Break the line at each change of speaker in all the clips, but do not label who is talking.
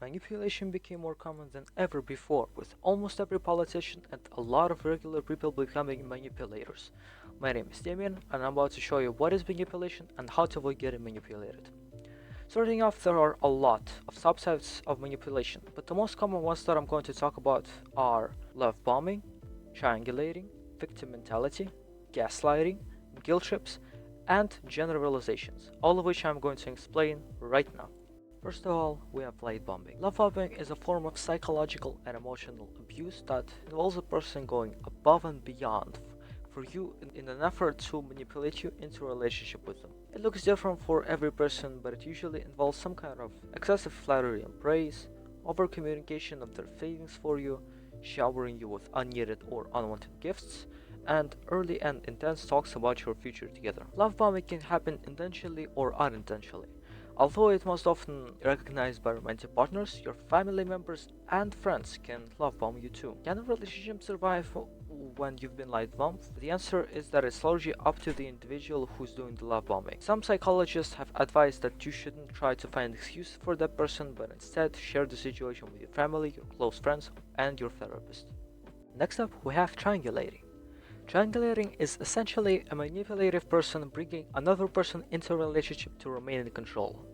Manipulation became more common than ever before, with almost every politician and a lot of regular people becoming manipulators. My name is Damien, and I'm about to show you what is manipulation and how to avoid getting manipulated. Starting off, there are a lot of subtypes of manipulation, but the most common ones that I'm going to talk about are love bombing, triangulating, victim mentality, gaslighting, guilt trips, and generalizations, all of which I'm going to explain right now. First of all, we have light bombing. Love bombing is a form of psychological and emotional abuse that involves a person going above and beyond for you in an effort to manipulate you into a relationship with them. It looks different for every person, but it usually involves some kind of excessive flattery and praise, over communication of their feelings for you, showering you with unneeded or unwanted gifts, and early and intense talks about your future together. Love bombing can happen intentionally or unintentionally. Although it most often recognized by romantic partners, your family members and friends can love bomb you too. Can a relationship survive when you've been light bombed? The answer is that it's largely up to the individual who's doing the love bombing. Some psychologists have advised that you shouldn't try to find excuses for that person, but instead share the situation with your family, your close friends, and your therapist. Next up, we have triangulating. Triangulating is essentially a manipulative person bringing another person into a relationship to remain in control.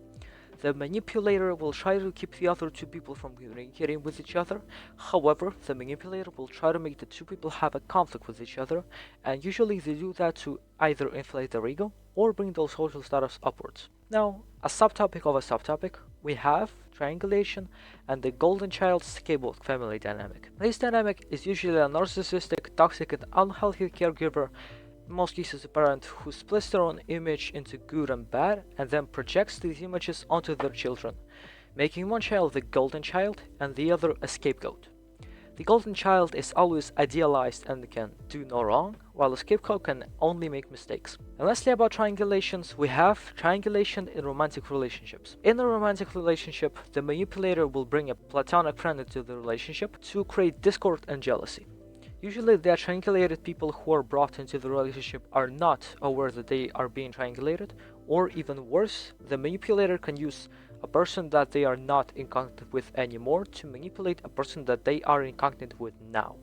The manipulator will try to keep the other two people from communicating with each other. However, the manipulator will try to make the two people have a conflict with each other, and usually they do that to either inflate their ego or bring their social status upwards. Now, a subtopic of a subtopic, we have triangulation and the golden child scapegoat family dynamic. This dynamic is usually a narcissistic, toxic, and unhealthy caregiver, in most cases a parent, who splits their own image into good and bad and then projects these images onto their children, making one child the golden child and the other a scapegoat. The golden child is always idealized and can do no wrong, while the scapegoat can only make mistakes. And lastly, about triangulations, we have triangulation in romantic relationships. In a romantic relationship, the manipulator will bring a platonic friend into the relationship to create discord and jealousy. Usually the triangulated people who are brought into the relationship are not aware that they are being triangulated, or even worse, the manipulator can use a person that they are not in contact with anymore to manipulate a person that they are in contact with now.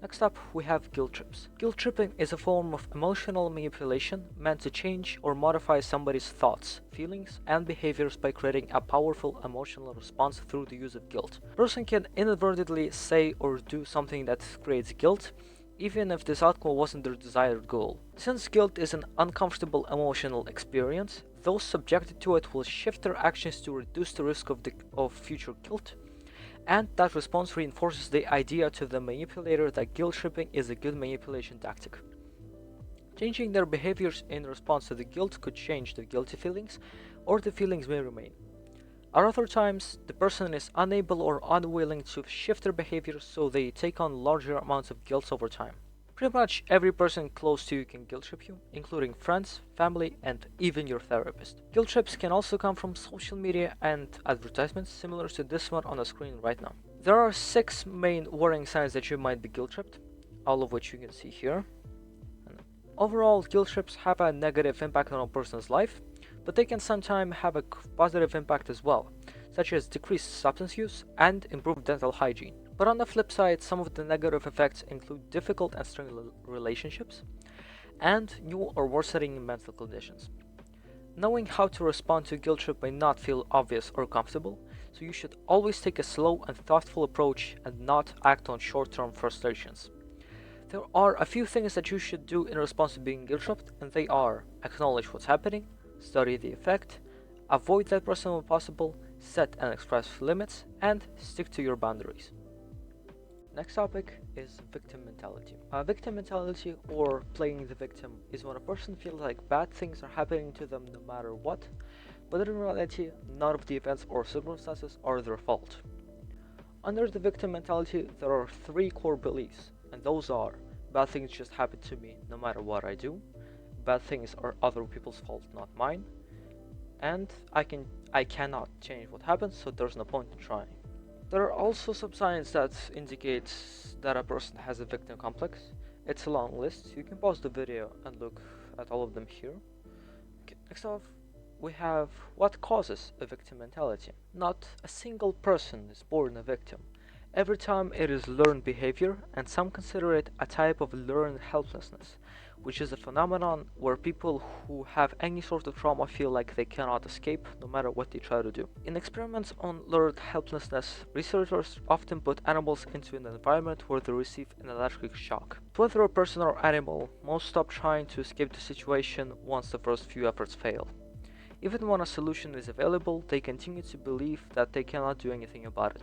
Next up, we have guilt trips. Guilt tripping is a form of emotional manipulation meant to change or modify somebody's thoughts, feelings, and behaviors by creating a powerful emotional response through the use of guilt. A person can inadvertently say or do something that creates guilt, even if this outcome wasn't their desired goal. Since guilt is an uncomfortable emotional experience, those subjected to it will shift their actions to reduce the risk of future guilt, and that response reinforces the idea to the manipulator that guilt tripping is a good manipulation tactic. Changing their behaviors in response to the guilt could change the guilty feelings, or the feelings may remain. At other times, the person is unable or unwilling to shift their behaviors, so they take on larger amounts of guilt over time. Pretty much every person close to you can guilt trip you, including friends, family, and even your therapist. Guilt trips can also come from social media and advertisements similar to this one on the screen right now. There are 6 main warning signs that you might be guilt tripped, all of which you can see here. Overall, guilt trips have a negative impact on a person's life, but they can sometimes have a positive impact as well, such as decreased substance use and improved dental hygiene. But on the flip side, some of the negative effects include difficult and strained relationships and new or worsening mental conditions. Knowing how to respond to guilt trip may not feel obvious or comfortable, so you should always take a slow and thoughtful approach and not act on short-term frustrations. There are a few things that you should do in response to being guilt tripped, and they are: acknowledge what's happening, study the effect, avoid that person when possible, set and express limits, and stick to your boundaries. Next topic is victim mentality. Victim mentality, or playing the victim, is when a person feels like bad things are happening to them no matter what, but in reality, none of the events or circumstances are their fault. Under the victim mentality, there are 3 core beliefs, and those are: bad things just happen to me no matter what I do, bad things are other people's fault, not mine, and I cannot change what happens, so there's no point in trying. There are also some signs that indicate that a person has a victim complex. It's a long list. You can pause the video and look at all of them here. Okay, next off, we have what causes a victim mentality. Not a single person is born a victim. Every time it is learned behavior, and some consider it a type of learned helplessness, which is a phenomenon where people who have any sort of trauma feel like they cannot escape no matter what they try to do. In experiments on learned helplessness, researchers often put animals into an environment where they receive an electric shock. Whether a person or animal, most stop trying to escape the situation once the first few efforts fail. Even when a solution is available, they continue to believe that they cannot do anything about it.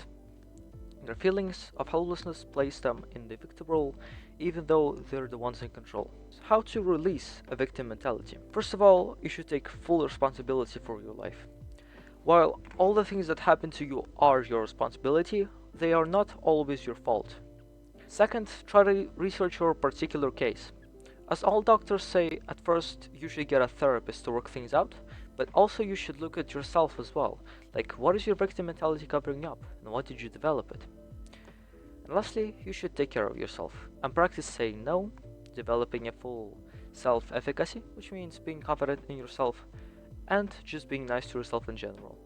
Their feelings of helplessness place them in the victim role, even though they're the ones in control. How to release a victim mentality? First of all, you should take full responsibility for your life. While all the things that happen to you are your responsibility, they are not always your fault. Second, try to research your particular case. As all doctors say, at first you should get a therapist to work things out, but also you should look at yourself as well. Like, what is your victim mentality covering up, and why did you develop it? And lastly, you should take care of yourself and practice saying no, developing a full self-efficacy, which means being confident in yourself, and just being nice to yourself in general.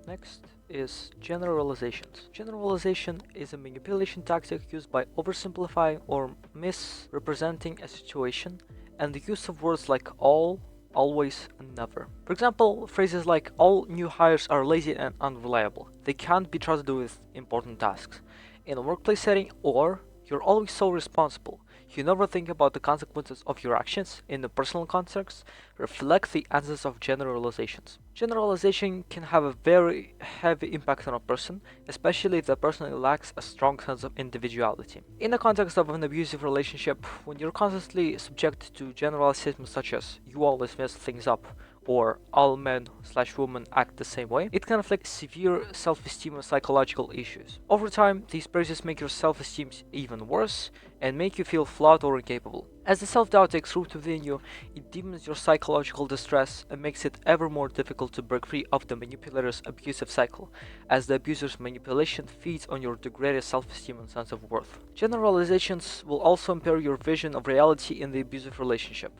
Next is generalizations. Generalization is a manipulation tactic used by oversimplifying or misrepresenting a situation, and the use of words like all, always, and never. For example, phrases like all new hires are lazy and unreliable. They can't be trusted with important tasks. In a workplace setting, or you're always so responsible. You never think about the consequences of your actions in the personal context, reflect the essence of generalizations. Generalization can have a very heavy impact on a person, especially if the person lacks a strong sense of individuality. In the context of an abusive relationship, when you're constantly subject to generalized statements such as you always mess things up, or all men/women act the same way, it can affect severe self-esteem and psychological issues. Over time, these phrases make your self-esteem even worse and make you feel flawed or incapable. As the self-doubt takes root within you, it deepens your psychological distress and makes it ever more difficult to break free of the manipulator's abusive cycle, as the abuser's manipulation feeds on your degraded self-esteem and sense of worth. Generalizations will also impair your vision of reality in the abusive relationship.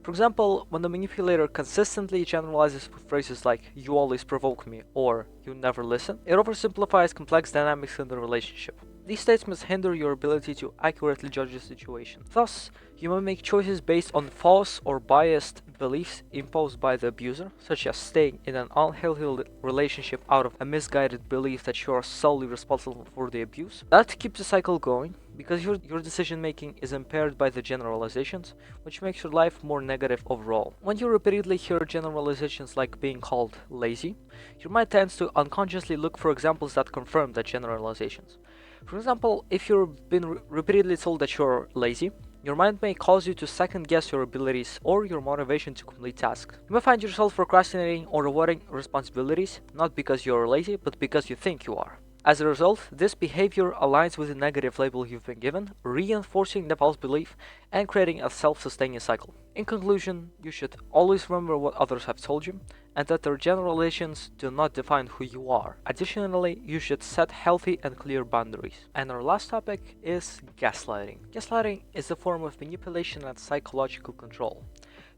For example, when the manipulator consistently generalizes with phrases like you always provoke me or you never listen, it oversimplifies complex dynamics in the relationship. These statements hinder your ability to accurately judge the situation. Thus, you may make choices based on false or biased beliefs imposed by the abuser, such as staying in an unhealthy relationship out of a misguided belief that you are solely responsible for the abuse. That keeps the cycle going, because your decision making is impaired by the generalizations, which makes your life more negative overall. When you repeatedly hear generalizations like being called lazy, your mind tends to unconsciously look for examples that confirm the generalizations. For example, if you've been repeatedly told that you're lazy, your mind may cause you to second guess your abilities or your motivation to complete tasks. You may find yourself procrastinating or avoiding responsibilities, not because you're lazy, but because you think you are. As a result, this behavior aligns with the negative label you've been given, reinforcing the false belief and creating a self-sustaining cycle. In conclusion, you should always remember what others have told you, and that their generalizations do not define who you are. Additionally, you should set healthy and clear boundaries. And our last topic is gaslighting. Gaslighting is a form of manipulation and psychological control.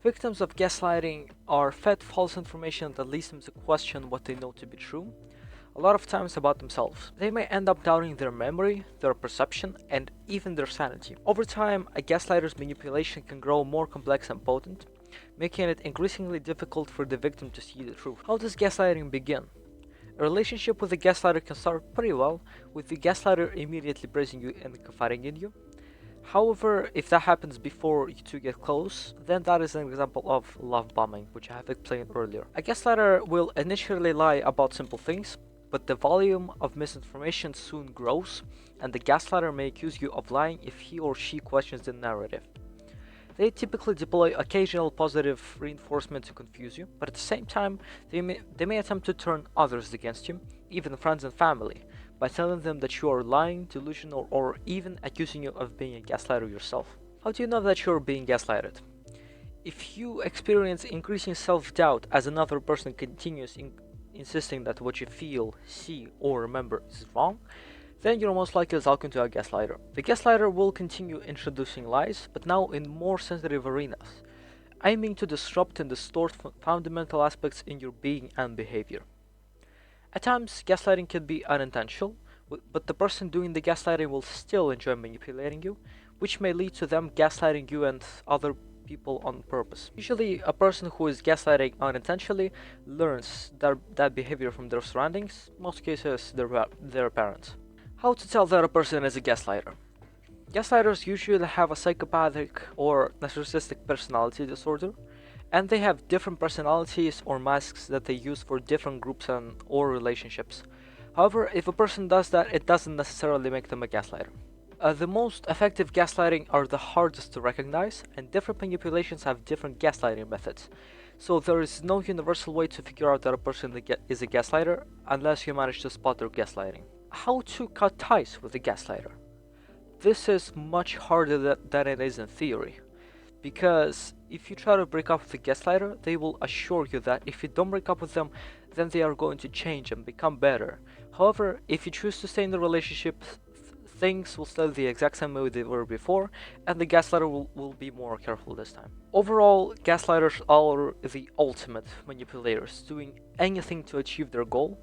Victims of gaslighting are fed false information that leads them to question what they know to be true, a lot of times about themselves. They may end up doubting their memory, their perception, and even their sanity. Over time, a gaslighter's manipulation can grow more complex and potent, making it increasingly difficult for the victim to see the truth. How does gaslighting begin? A relationship with a gaslighter can start pretty well, with the gaslighter immediately praising you and confiding in you. However, if that happens before you two get close, then that is an example of love bombing, which I have explained earlier. A gaslighter will initially lie about simple things, but the volume of misinformation soon grows, and the gaslighter may accuse you of lying if he or she questions the narrative. They typically deploy occasional positive reinforcement to confuse you, but at the same time, they may attempt to turn others against you, even friends and family, by telling them that you are lying, delusional, or even accusing you of being a gaslighter yourself. How do you know that you're being gaslighted? If you experience increasing self-doubt as another person continues insisting that what you feel, see, or remember is wrong, then you're most likely talking to a gaslighter. The gaslighter will continue introducing lies, but now in more sensitive arenas. aiming to disrupt and distort fundamental aspects in your being and behavior. At times, gaslighting can be unintentional, but the person doing the gaslighting will still enjoy manipulating you, which may lead to them gaslighting you and other people on purpose. Usually, a person who is gaslighting unintentionally learns that behavior from their surroundings, most cases their parents. How to tell that a person is a gaslighter? Gaslighters usually have a psychopathic or narcissistic personality disorder, and they have different personalities or masks that they use for different groups or relationships. However, if a person does that, it doesn't necessarily make them a gaslighter. The most effective gaslighting are the hardest to recognize, and different manipulations have different gaslighting methods. So there is no universal way to figure out that a person is a gaslighter unless you manage to spot their gaslighting. How to cut ties with a gaslighter? This is much harder than it is in theory, because if you try to break up with a gaslighter, they will assure you that if you don't break up with them, then they are going to change and become better. However, if you choose to stay in the relationship, things will stay the exact same way they were before, and the gaslighter will be more careful this time. Overall, gaslighters are the ultimate manipulators, doing anything to achieve their goal,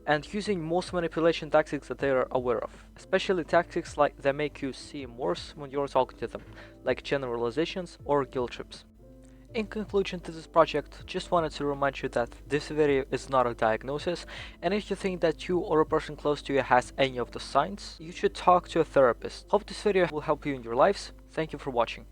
and using most manipulation tactics that they are aware of, especially tactics that make you seem worse when you're talking to them, like generalizations or guilt trips. In conclusion to this project, just wanted to remind you that this video is not a diagnosis, and if you think that you or a person close to you has any of the signs, you should talk to a therapist. Hope this video will help you in your lives. Thank you for watching.